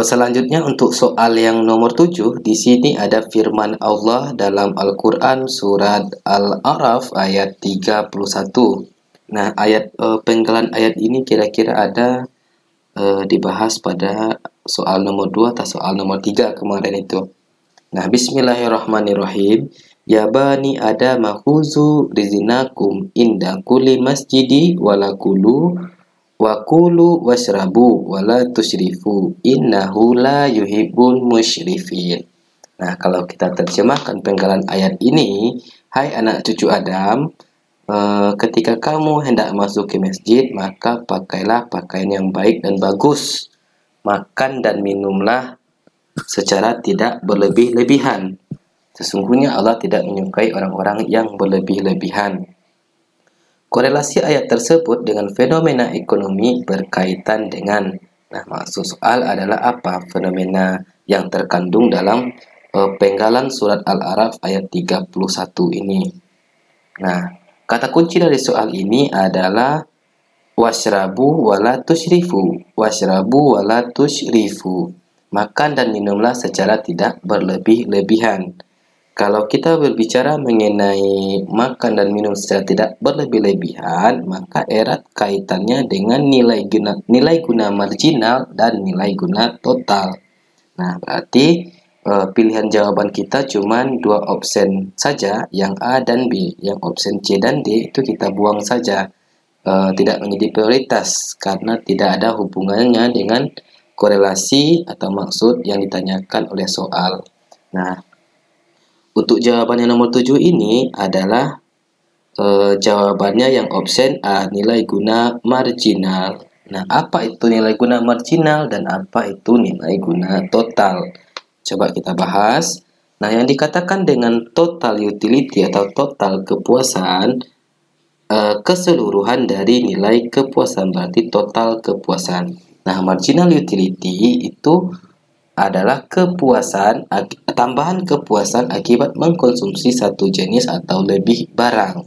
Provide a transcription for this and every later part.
Selanjutnya untuk soal yang nomor 7, di sini ada firman Allah dalam Al-Qur'an surat Al-A'raf ayat 31. Nah, penggalan ayat ini kira-kira ada dibahas pada soal nomor 2 atau soal nomor 3 kemarin itu. Nah, bismillahirrahmanirrahim. Ya bani Adam khuzu rizinakum inda kulli masjidi walakulu wa kulu washrabu wala tusyrifu innahu la yuhibbul musyrifin. Nah, kalau kita terjemahkan penggalan ayat ini, hai anak cucu Adam, ketika kamu hendak masuk ke masjid, maka pakailah pakaian yang baik dan bagus. Makan dan minumlah secara tidak berlebih-lebihan. Sesungguhnya Allah tidak menyukai orang-orang yang berlebih-lebihan. Korelasi ayat tersebut dengan fenomena ekonomi berkaitan dengan, nah maksud soal adalah apa fenomena yang terkandung dalam penggalan surat Al-A'raf ayat 31 ini. Nah, kata kunci dari soal ini adalah washrabu wala tusyrifu. Washrabu wala tusyrifu. Makan dan minumlah secara tidak berlebih-lebihan. Kalau kita berbicara mengenai makan dan minum secara tidak berlebih-lebihan, maka erat kaitannya dengan nilai guna marginal dan nilai guna total. Nah, berarti pilihan jawaban kita cuma dua opsi saja, yang A dan B. Yang opsi C dan D itu kita buang saja, tidak menjadi prioritas karena tidak ada hubungannya dengan korelasi atau maksud yang ditanyakan oleh soal. Nah, untuk jawaban yang nomor 7 ini adalah jawabannya yang opsi A, nilai guna marginal. Nah, apa itu nilai guna marginal dan apa itu nilai guna total? Coba kita bahas. Nah, yang dikatakan dengan total utility atau total kepuasan, keseluruhan dari nilai kepuasan, berarti total kepuasan. Nah, marginal utility itu adalah tambahan kepuasan akibat mengkonsumsi satu jenis atau lebih barang.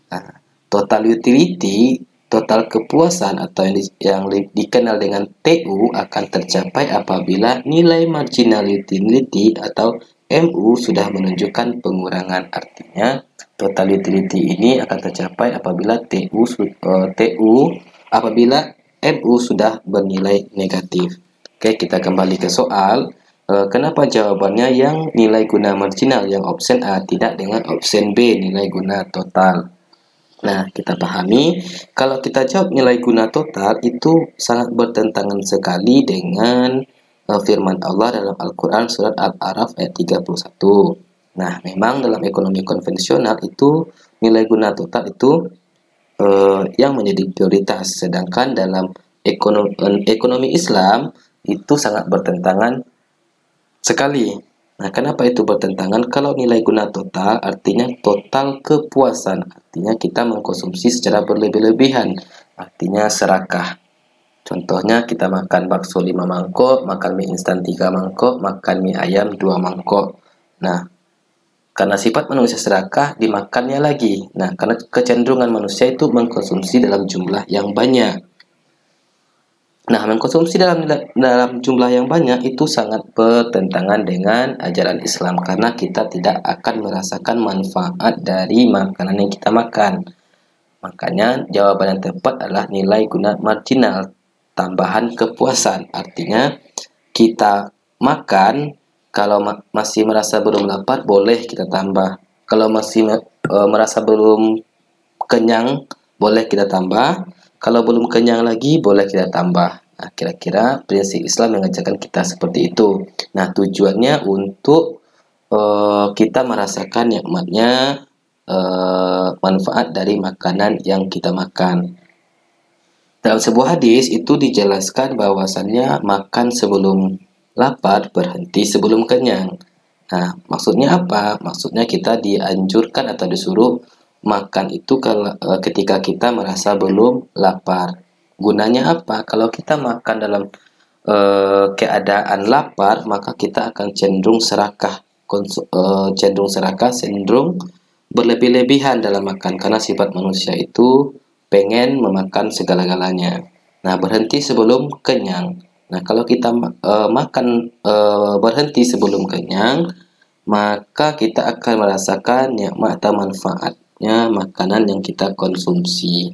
Nah, total utility, total kepuasan atau yang dikenal dengan TU akan tercapai apabila nilai marginal utility atau MU sudah menunjukkan pengurangan. Artinya, total utility ini akan tercapai apabila apabila MU sudah bernilai negatif. Oke, kita kembali ke soal. Kenapa jawabannya yang nilai guna marginal, yang opsi A, tidak dengan opsi B, nilai guna total? Nah, kita pahami, kalau kita jawab nilai guna total, itu sangat bertentangan sekali dengan firman Allah dalam Al-Quran surat Al-A'raf ayat 31. Nah, memang dalam ekonomi konvensional itu nilai guna total itu yang menjadi prioritas, sedangkan dalam ekonomi Islam itu sangat bertentangan sekali. Nah, kenapa itu bertentangan? Kalau nilai guna total artinya total kepuasan, artinya kita mengkonsumsi secara berlebih-lebihan, artinya serakah. Contohnya kita makan bakso 5 mangkok, makan mie instan 3 mangkok, makan mie ayam 2 mangkok. Nah, karena sifat manusia serakah, dimakannya lagi. Nah, karena kecenderungan manusia itu mengkonsumsi dalam jumlah yang banyak. Nah, mengkonsumsi dalam jumlah yang banyak itu sangat bertentangan dengan ajaran Islam karena kita tidak akan merasakan manfaat dari makanan yang kita makan. Makanya jawaban yang tepat adalah nilai guna marginal, tambahan kepuasan. Artinya kita makan, kalau masih merasa belum lapar boleh kita tambah. Kalau masih merasa belum kenyang boleh kita tambah. Kalau belum kenyang lagi, boleh kita tambah. Nah, kira-kira prinsip Islam mengajarkan kita seperti itu. Nah, tujuannya untuk kita merasakan nikmatnya manfaat dari makanan yang kita makan. Dalam sebuah hadis itu dijelaskan bahwasannya makan sebelum lapar, berhenti sebelum kenyang. Nah, maksudnya apa? Maksudnya kita dianjurkan atau disuruh makan itu ketika kita merasa belum lapar. Gunanya apa? Kalau kita makan dalam keadaan lapar, maka kita akan cenderung serakah, cenderung berlebih-lebihan dalam makan karena sifat manusia itu pengen memakan segala-galanya. Nah, berhenti sebelum kenyang. Nah, kalau kita makan berhenti sebelum kenyang, maka kita akan merasakan nikmat atau manfaatnya makanan yang kita konsumsi.